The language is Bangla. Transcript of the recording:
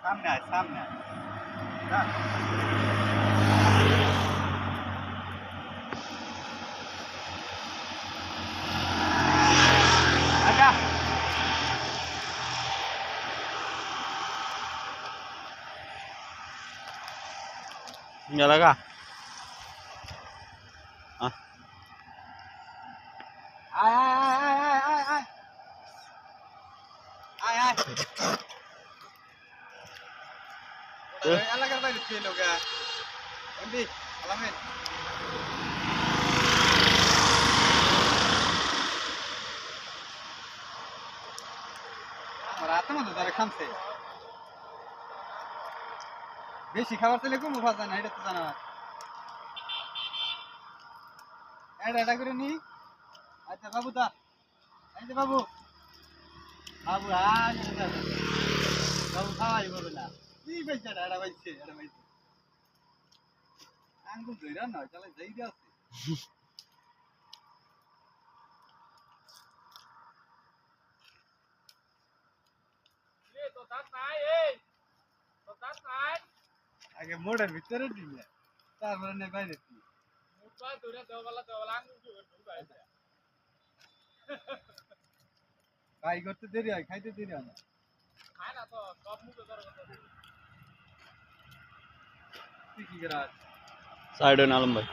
সামনে আয় সামনে আয় যা। আচ্ছা Nggak laka. Ah, আয় আয় আয় আয় আয় আয় আয় আয় ওটা এলাকার বাইরে ছিল গা এমবি আলামিন আমার রাতে মতো ধরে খামছে বেশি খাবার চাইলে কোনো ভাজা না এটা তো জানা এটা করে নি আচ্ছা বাবু দা এই যে বাবু বাবু আজ বাবু খাওয়াই বলবে না কি বেঁচে এটা বাইছে আঙ্গুল ধইরা না চালে যাই আছে আগে মোড়ের ভিতরে দিলে তারপরে নে বাইরে দিই ভাই করতে দেরি হয় খাইতে দেরি হয় না তুই কি করাস side on alam bhai.